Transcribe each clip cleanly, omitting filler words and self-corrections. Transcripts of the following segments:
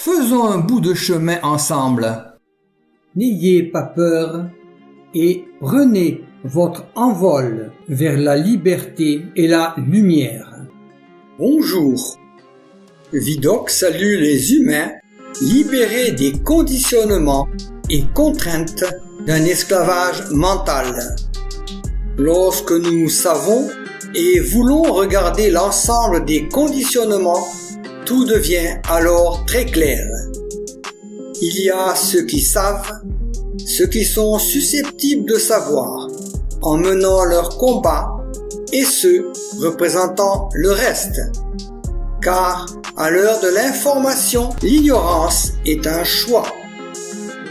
faisons un bout de chemin ensemble. N'ayez pas peur et prenez votre envol vers la liberté et la lumière. Bonjour. Vidocq salue les humains libérés des conditionnements et contraintes d'un esclavage mental. Lorsque nous savons et voulons regarder l'ensemble des conditionnements, tout devient alors très clair. Il y a ceux qui savent, ceux qui sont susceptibles de savoir, en menant leur combat, et ceux représentant le reste. Car, à l'heure de l'information, l'ignorance est un choix.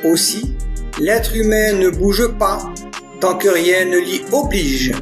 Aussi, l'être humain ne bouge pas tant que rien ne l'y oblige.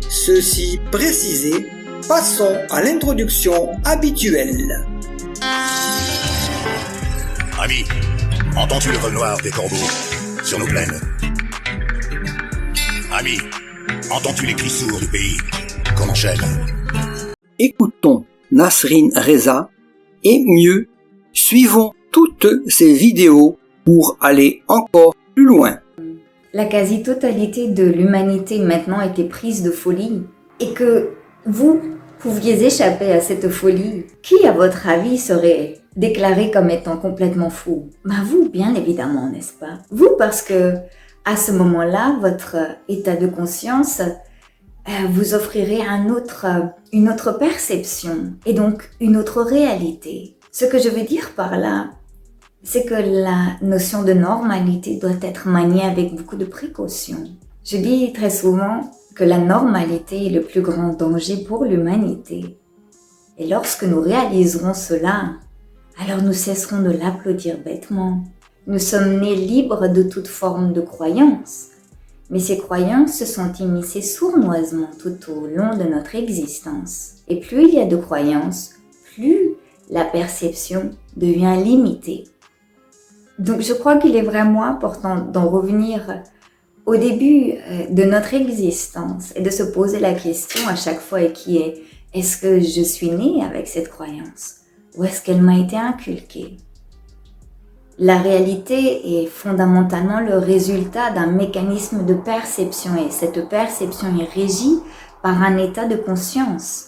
Ceci précisé, passons à l'introduction habituelle. Ami, entends-tu le vol noir des corbeaux sur nos plaines? Ami, entends-tu les cris sourds du pays qu'on enchaîne? Écoutons Nasrin Reza et mieux, suivons toutes ces vidéos pour aller encore plus loin. La quasi-totalité de l'humanité maintenant était prise de folie et que vous pouviez échapper à cette folie. Qui, à votre avis, serait déclaré comme étant complètement fou? Vous, bien évidemment, n'est-ce pas? Vous, parce que à ce moment-là, votre état de conscience vous offrirait une autre perception et donc une autre réalité. Ce que je veux dire par là, c'est que la notion de normalité doit être maniée avec beaucoup de précaution. Je dis très souvent que la normalité est le plus grand danger pour l'humanité. Et lorsque nous réaliserons cela, alors nous cesserons de l'applaudir bêtement. Nous sommes nés libres de toute forme de croyance, mais ces croyances se sont immiscées sournoisement tout au long de notre existence. Et plus il y a de croyances, plus la perception devient limitée. Donc je crois qu'il est vraiment important d'en revenir au début de notre existence et de se poser la question à chaque fois qui est: est-ce que je suis née avec cette croyance ou est-ce qu'elle m'a été inculquée? La réalité est fondamentalement le résultat d'un mécanisme de perception et cette perception est régie par un état de conscience.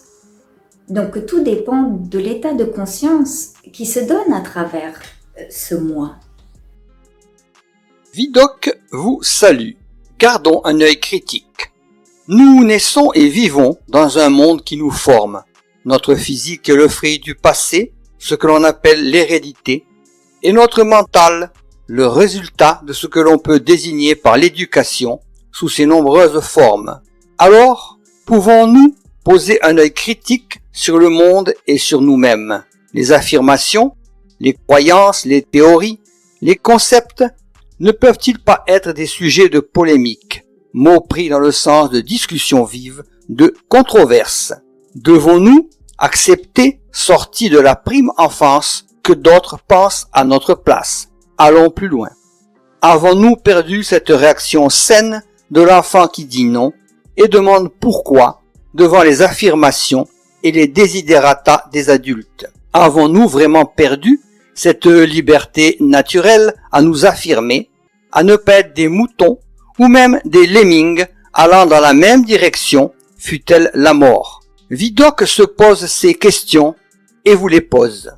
Donc tout dépend de l'état de conscience qui se donne à travers ce moi. Vidocq vous salue. Gardons un œil critique. Nous naissons et vivons dans un monde qui nous forme. Notre physique est le fruit du passé, ce que l'on appelle l'hérédité, et notre mental, le résultat de ce que l'on peut désigner par l'éducation sous ses nombreuses formes. Alors, pouvons-nous poser un œil critique sur le monde et sur nous-mêmes? Les affirmations, les croyances, les théories, les concepts ne peuvent-ils pas être des sujets de polémique, mots pris dans le sens de discussion vive, de controverse? Devons-nous accepter, sortis de la prime enfance, que d'autres pensent à notre place? Allons plus loin. Avons-nous perdu cette réaction saine de l'enfant qui dit non et demande pourquoi devant les affirmations et les desiderata des adultes? Avons-nous vraiment perdu cette liberté naturelle à nous affirmer, à ne pas être des moutons ou même des lemmings allant dans la même direction, fût-elle la mort? Vidocq se pose ces questions et vous les pose.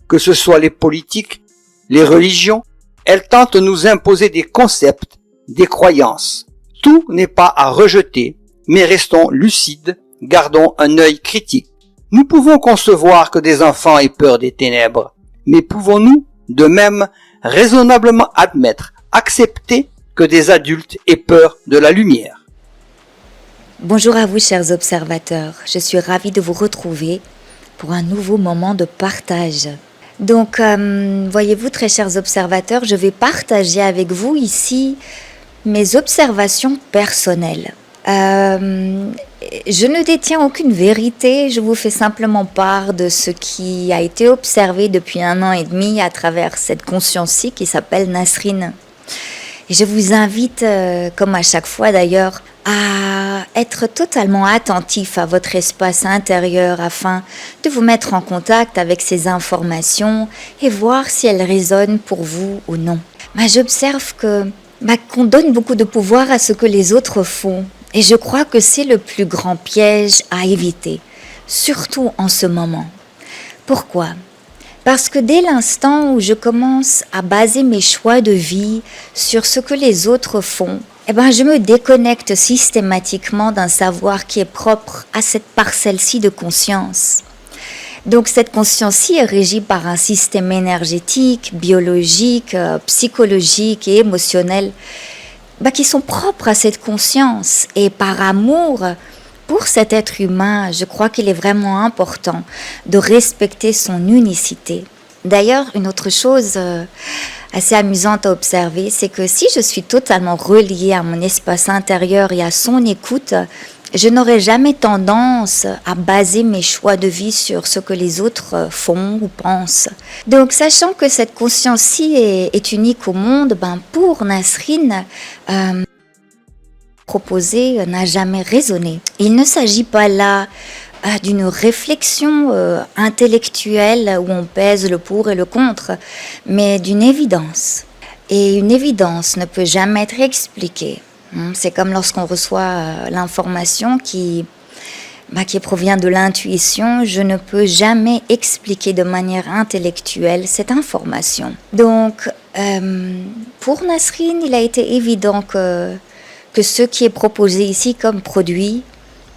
Que ce soit les politiques, les religions, elles tentent de nous imposer des concepts, des croyances. Tout n'est pas à rejeter, mais restons lucides, gardons un œil critique. Nous pouvons concevoir que des enfants aient peur des ténèbres, mais pouvons-nous, de même, raisonnablement admettre, accepter que des adultes aient peur de la lumière? Bonjour à vous, chers observateurs. Je suis ravie de vous retrouver pour un nouveau moment de partage. Donc, voyez-vous, très chers observateurs, je vais partager avec vous ici mes observations personnelles. Je ne détiens aucune vérité, je vous fais simplement part de ce qui a été observé depuis 1 an et demi à travers cette conscience-ci qui s'appelle Nasrin. Et je vous invite, comme à chaque fois d'ailleurs, à être totalement attentif à votre espace intérieur afin de vous mettre en contact avec ces informations et voir si elles résonnent pour vous ou non. J'observe qu'on donne beaucoup de pouvoir à ce que les autres font et je crois que c'est le plus grand piège à éviter, surtout en ce moment. Pourquoi ? Parce que dès l'instant où je commence à baser mes choix de vie sur ce que les autres font, je me déconnecte systématiquement d'un savoir qui est propre à cette parcelle-ci de conscience. Donc cette conscience-ci est régie par un système énergétique, biologique, psychologique et émotionnel qui sont propres à cette conscience. Et par amour pour cet être humain, je crois qu'il est vraiment important de respecter son unicité. D'ailleurs, une autre chose assez amusante à observer, c'est que si je suis totalement reliée à mon espace intérieur et à son écoute, je n'aurai jamais tendance à baser mes choix de vie sur ce que les autres font ou pensent. Donc, sachant que cette conscience-ci est unique au monde, pour Nasrine, proposer n'a jamais résonné. Il ne s'agit pas là d'une réflexion intellectuelle où on pèse le pour et le contre, mais d'une évidence. Et une évidence ne peut jamais être expliquée. C'est comme lorsqu'on reçoit l'information qui provient de l'intuition, je ne peux jamais expliquer de manière intellectuelle cette information. Donc, pour Nasrine, il a été évident que ce qui est proposé ici comme produit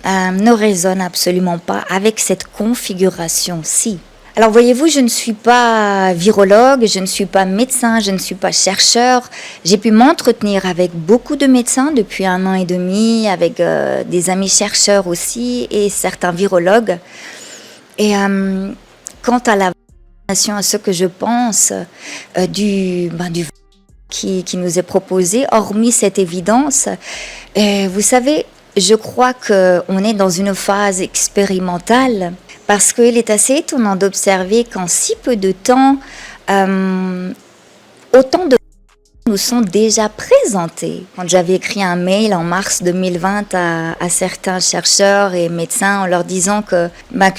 ne résonne absolument pas avec cette configuration-ci. Alors voyez-vous, je ne suis pas virologue, je ne suis pas médecin, je ne suis pas chercheur. J'ai pu m'entretenir avec beaucoup de médecins depuis 1 an et demi, avec des amis chercheurs aussi et certains virologues. Et quant à la à ce que je pense du qui nous est proposé, hormis cette évidence, vous savez, je crois qu'on est dans une phase expérimentale parce qu'il est assez étonnant d'observer qu'en si peu de temps, autant de nous sont déjà présentés. Quand j'avais écrit un mail en mars 2020 à certains chercheurs et médecins en leur disant que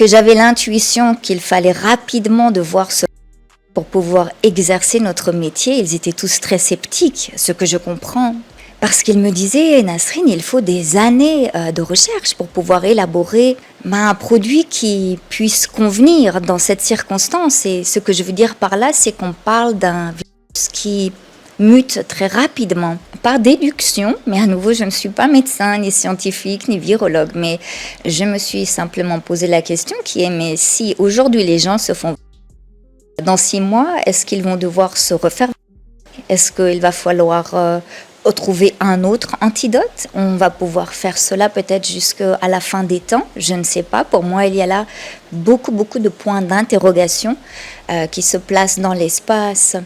j'avais l'intuition qu'il fallait rapidement devoir se pour pouvoir exercer notre métier, ils étaient tous très sceptiques, ce que je comprends. Parce qu'ils me disaient, Nasrine, il faut des années de recherche pour pouvoir élaborer un produit qui puisse convenir dans cette circonstance. Et ce que je veux dire par là, c'est qu'on parle d'un virus qui mute très rapidement, par déduction, mais à nouveau, je ne suis pas médecin, ni scientifique, ni virologue, mais je me suis simplement posé la question qui est, mais si aujourd'hui les gens se font dans 6 mois, est-ce qu'ils vont devoir se refaire? Est-ce qu'il va falloir trouver un autre antidote? On va pouvoir faire cela peut-être jusqu'à la fin des temps, je ne sais pas. Pour moi, il y a là beaucoup de points d'interrogation qui se placent dans l'espace.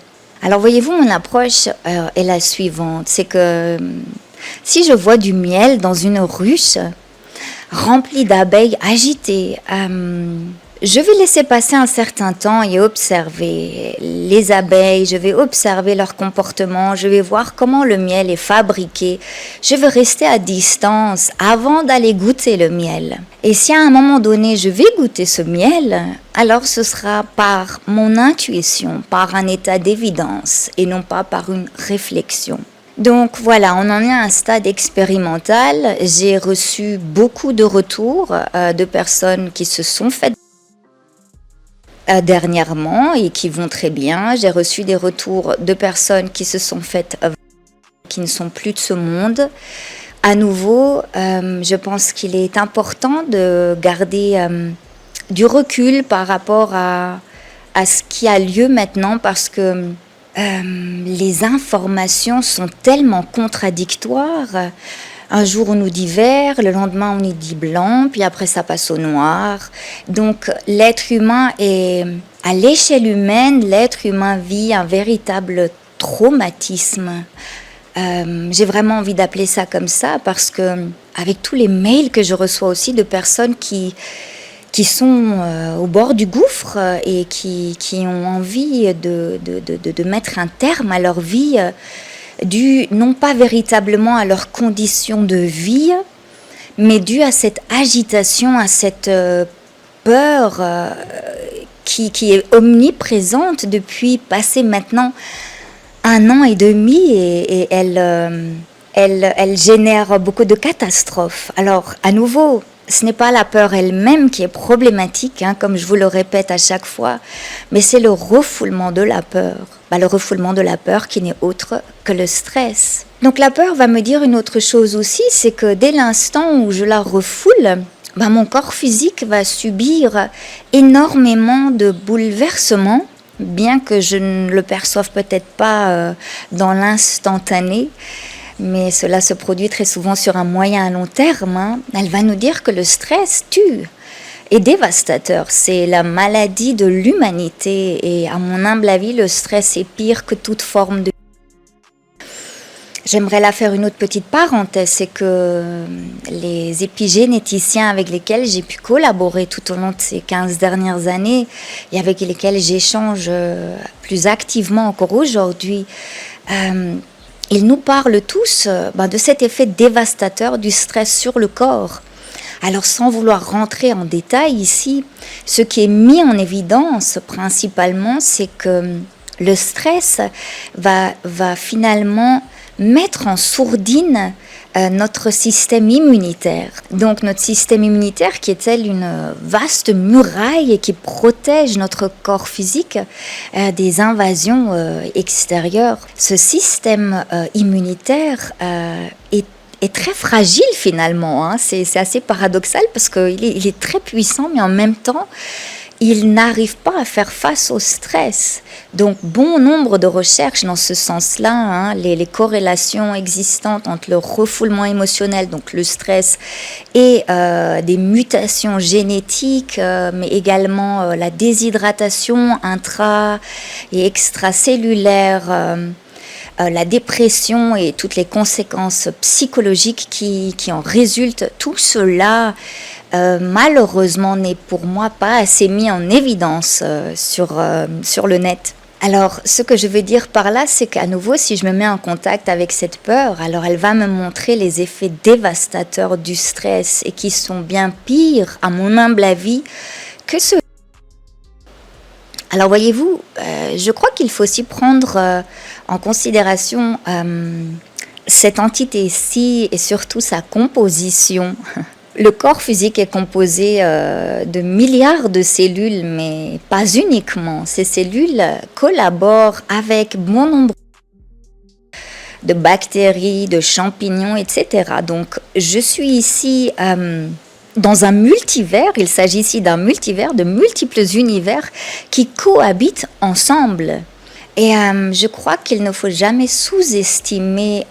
Alors voyez-vous, mon approche est la suivante, c'est que si je vois du miel dans une ruche remplie d'abeilles agitées, je vais laisser passer un certain temps et observer les abeilles, je vais observer leur comportement, je vais voir comment le miel est fabriqué. Je vais rester à distance avant d'aller goûter le miel. Et si à un moment donné je vais goûter ce miel, alors ce sera par mon intuition, par un état d'évidence et non pas par une réflexion. Donc voilà, on en est à un stade expérimental. J'ai reçu beaucoup de retours de personnes qui se sont faites dernièrement et qui vont très bien. J'ai reçu des retours de personnes qui se sont faites, qui ne sont plus de ce monde. À nouveau, je pense qu'il est important de garder du recul par rapport à ce qui a lieu maintenant parce que les informations sont tellement contradictoires. Un jour, on nous dit vert, le lendemain, on nous dit blanc, puis après, ça passe au noir. Donc, l'être humain est, à l'échelle humaine, l'être humain vit un véritable traumatisme. J'ai vraiment envie d'appeler ça comme ça parce que, avec tous les mails que je reçois aussi de personnes qui sont au bord du gouffre et qui ont envie de mettre un terme à leur vie, dû non pas véritablement à leurs conditions de vie, mais dû à cette agitation, à cette peur qui est omniprésente depuis passé maintenant 1 an et demi et elle génère beaucoup de catastrophes. Alors, à nouveau, ce n'est pas la peur elle-même qui est problématique, comme je vous le répète à chaque fois, mais c'est le refoulement de la peur. Le refoulement de la peur qui n'est autre que le stress. Donc la peur va me dire une autre chose aussi, c'est que dès l'instant où je la refoule, mon corps physique va subir énormément de bouleversements, bien que je ne le perçoive peut-être pas dans l'instantané. Mais cela se produit très souvent sur un moyen à long terme. Elle va nous dire que le stress tue, est dévastateur. C'est la maladie de l'humanité. Et à mon humble avis, le stress est pire que toute forme de... J'aimerais là faire une autre petite parenthèse, c'est que les épigénéticiens avec lesquels j'ai pu collaborer tout au long de ces 15 dernières années et avec lesquels j'échange plus activement encore aujourd'hui, ils nous parlent tous de cet effet dévastateur du stress sur le corps. Alors sans vouloir rentrer en détail ici, ce qui est mis en évidence principalement, c'est que le stress va finalement mettre en sourdine notre système immunitaire. Donc notre système immunitaire qui est tel une vaste muraille et qui protège notre corps physique des invasions extérieures. Ce système immunitaire est très fragile finalement. C'est assez paradoxal parce qu'il est très puissant, mais en même temps, il n'arrive pas à faire face au stress. Donc, bon nombre de recherches dans ce sens-là, les corrélations existantes entre le refoulement émotionnel, donc le stress, et des mutations génétiques, mais également la déshydratation intra- et extracellulaire, la dépression et toutes les conséquences psychologiques qui en résultent, tout cela malheureusement n'est pour moi pas assez mis en évidence sur le net. Alors ce que je veux dire par là, c'est qu'à nouveau, si je me mets en contact avec cette peur, alors elle va me montrer les effets dévastateurs du stress et qui sont bien pires, à mon humble avis, que ce... Alors voyez-vous, je crois qu'il faut aussi prendre en considération cette entité-ci et surtout sa composition. Le corps physique est composé de milliards de cellules, mais pas uniquement. Ces cellules collaborent avec bon nombre de bactéries, de champignons, etc. Donc je suis ici... dans un multivers, il s'agit ici d'un multivers, de multiples univers qui cohabitent ensemble. Et je crois qu'il ne faut jamais sous-estimer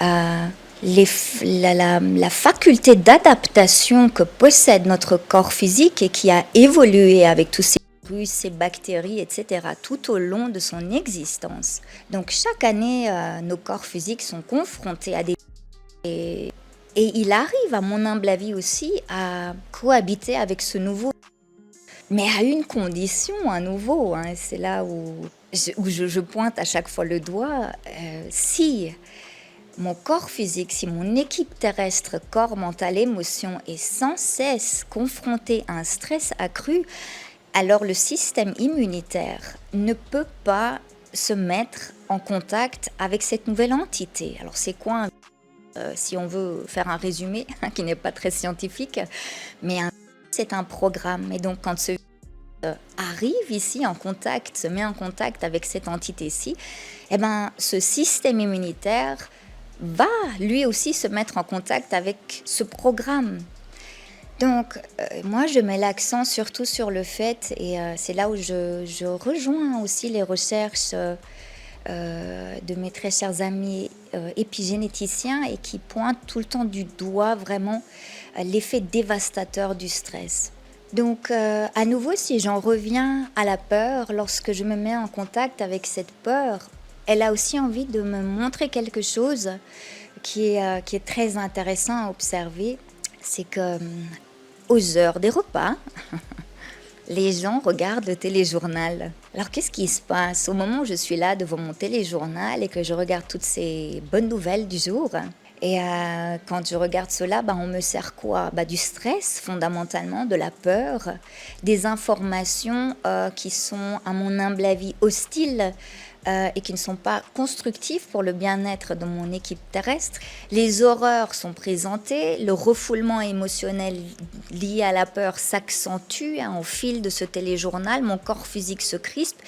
la faculté d'adaptation que possède notre corps physique et qui a évolué avec tous ces virus, ces bactéries, etc., tout au long de son existence. Donc chaque année, nos corps physiques sont confrontés à des... Et il arrive, à mon humble avis aussi, à cohabiter avec ce nouveau. Mais à une condition, à nouveau, c'est là où je pointe à chaque fois le doigt. Si mon corps physique, si mon équipe terrestre, corps, mental, émotion est sans cesse confronté à un stress accru, alors le système immunitaire ne peut pas se mettre en contact avec cette nouvelle entité. Alors c'est quoi si on veut faire un résumé, qui n'est pas très scientifique, mais c'est un programme. Et donc, quand ce arrive ici en contact, se met en contact avec cette entité-ci, ce système immunitaire va lui aussi se mettre en contact avec ce programme. Donc, moi, je mets l'accent surtout sur le fait, et c'est là où je rejoins aussi les recherches de mes très chers amis épigénéticiens et qui pointent tout le temps du doigt vraiment l'effet dévastateur du stress. Donc à nouveau, si j'en reviens à la peur, lorsque je me mets en contact avec cette peur, elle a aussi envie de me montrer quelque chose qui est très intéressant à observer. C'est que aux heures des repas, les gens regardent le téléjournal. Alors qu'est-ce qui se passe au moment où je suis là devant mon téléjournal et que je regarde toutes ces bonnes nouvelles du jour? Et quand je regarde cela, on me sert quoi? Du stress fondamentalement, de la peur, des informations qui sont à mon humble avis hostiles et qui ne sont pas constructifs pour le bien-être de mon équipe terrestre. Les horreurs sont présentées, le refoulement émotionnel lié à la peur s'accentue au fil de ce téléjournal, mon corps physique se crispe.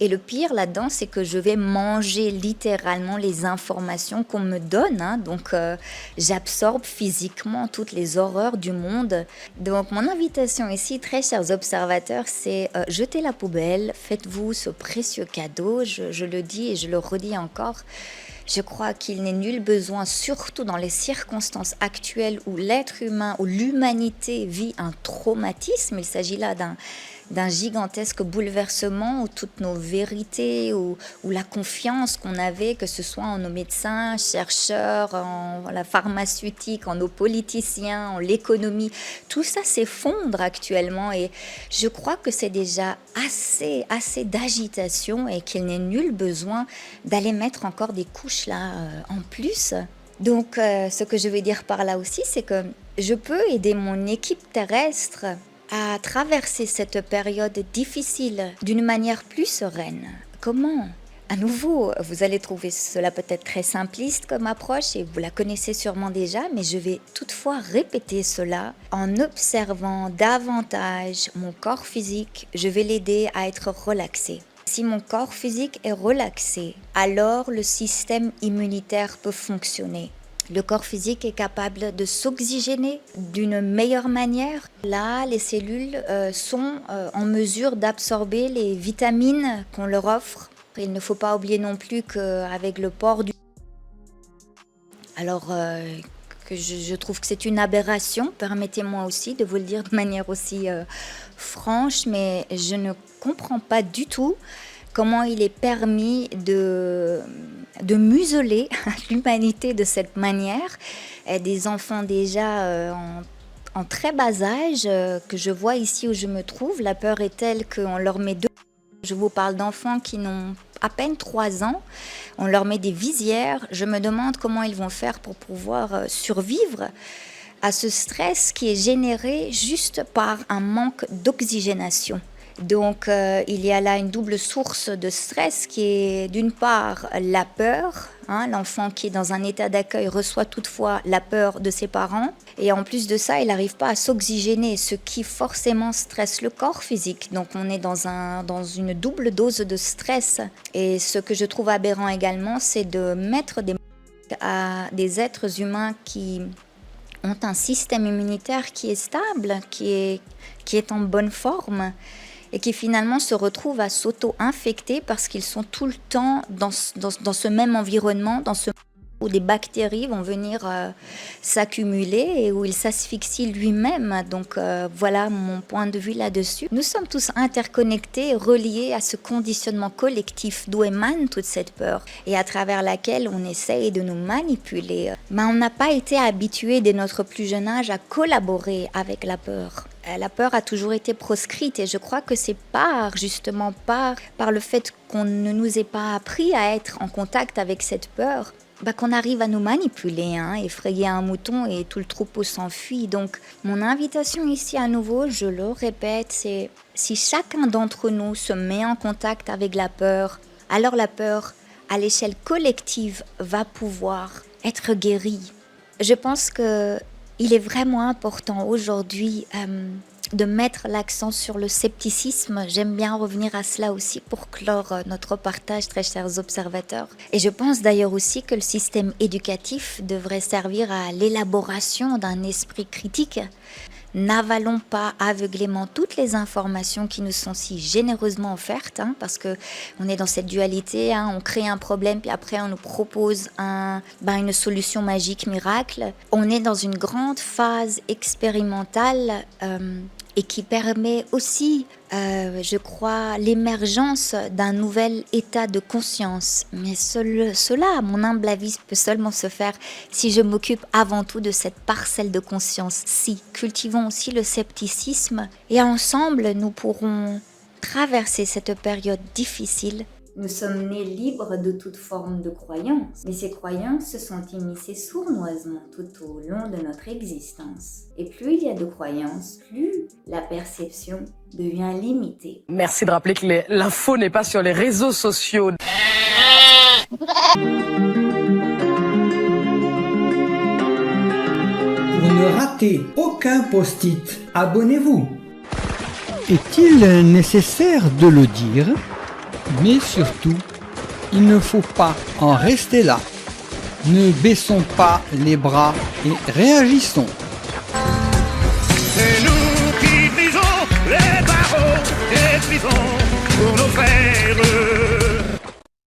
Et le pire là-dedans, c'est que je vais manger littéralement les informations qu'on me donne. Donc, j'absorbe physiquement toutes les horreurs du monde. Donc, mon invitation ici, très chers observateurs, c'est jetez la poubelle, faites-vous ce précieux cadeau. Je le dis et je le redis encore. Je crois qu'il n'est nul besoin, surtout dans les circonstances actuelles où l'être humain, où l'humanité vit un traumatisme. Il s'agit là d'un gigantesque bouleversement où toutes nos vérités, où la confiance qu'on avait, que ce soit en nos médecins, chercheurs, en la pharmaceutique, en nos politiciens, en l'économie, tout ça s'effondre actuellement et je crois que c'est déjà assez d'agitation et qu'il n'est nul besoin d'aller mettre encore des couches là en plus. Donc ce que je vais dire par là aussi, c'est que je peux aider mon équipe terrestre à traverser cette période difficile d'une manière plus sereine. Comment ? À nouveau, vous allez trouver cela peut-être très simpliste comme approche et vous la connaissez sûrement déjà, mais je vais toutefois répéter cela en observant davantage mon corps physique. Je vais l'aider à être relaxé. Si mon corps physique est relaxé, alors le système immunitaire peut fonctionner. Le corps physique est capable de s'oxygéner d'une meilleure manière. Là, les cellules sont en mesure d'absorber les vitamines qu'on leur offre. Il ne faut pas oublier non plus qu'avec le port du... Alors que je trouve que c'est une aberration, permettez-moi aussi de vous le dire de manière aussi franche, mais je ne comprends pas du tout comment il est permis de museler l'humanité de cette manière. Et des enfants déjà en très bas âge que je vois ici où je me trouve, la peur est telle qu'on leur met deux... Je vous parle d'enfants qui n'ont à peine 3 ans, on leur met des visières. Je me demande comment ils vont faire pour pouvoir survivre à ce stress qui est généré juste par un manque d'oxygénation. Donc il y a là une double source de stress qui est d'une part la peur. L'enfant qui est dans un état d'accueil reçoit toutefois la peur de ses parents. Et en plus de ça, il n'arrive pas à s'oxygéner, ce qui forcément stresse le corps physique. Donc on est dans une double dose de stress. Et ce que je trouve aberrant également, c'est de mettre à des êtres humains qui ont un système immunitaire qui est stable, qui est en bonne forme, et qui finalement se retrouvent à s'auto-infecter parce qu'ils sont tout le temps dans ce même environnement, où des bactéries vont venir s'accumuler et où il s'asphyxie lui-même. Donc voilà mon point de vue là-dessus. Nous sommes tous interconnectés, reliés à ce conditionnement collectif d'où émane toute cette peur et à travers laquelle on essaye de nous manipuler. Mais on n'a pas été habitués dès notre plus jeune âge à collaborer avec la peur. La peur a toujours été proscrite et je crois que c'est justement par le fait qu'on ne nous ait pas appris à être en contact avec cette peur, qu'on arrive à nous manipuler, effrayer un mouton et tout le troupeau s'enfuit. Donc mon invitation ici à nouveau, je le répète, c'est si chacun d'entre nous se met en contact avec la peur, alors la peur à l'échelle collective va pouvoir être guérie. Je pense que il est vraiment important aujourd'hui de mettre l'accent sur le scepticisme. J'aime bien revenir à cela aussi pour clore notre partage, très chers observateurs. Et je pense d'ailleurs aussi que le système éducatif devrait servir à l'élaboration d'un esprit critique. N'avalons pas aveuglément toutes les informations qui nous sont si généreusement offertes, parce que on est dans cette dualité, on crée un problème puis après on nous propose une solution magique, miracle. On est dans une grande phase expérimentale et qui permet aussi, je crois, l'émergence d'un nouvel état de conscience. Mais cela, à mon humble avis, peut seulement se faire si je m'occupe avant tout de cette parcelle de conscience. Si, cultivons aussi le scepticisme et ensemble, nous pourrons traverser cette période difficile. Nous sommes nés libres de toute forme de croyance, mais ces croyances se sont immiscées sournoisement tout au long de notre existence. Et plus il y a de croyances, plus la perception devient limitée. Merci de rappeler que l'info n'est pas sur les réseaux sociaux. Pour ne rater aucun post-it, abonnez-vous. Est-il nécessaire de le dire ? Mais surtout, il ne faut pas en rester là. Ne baissons pas les bras et réagissons. C'est nous qui brisons les barreaux des prisons pour nos frères.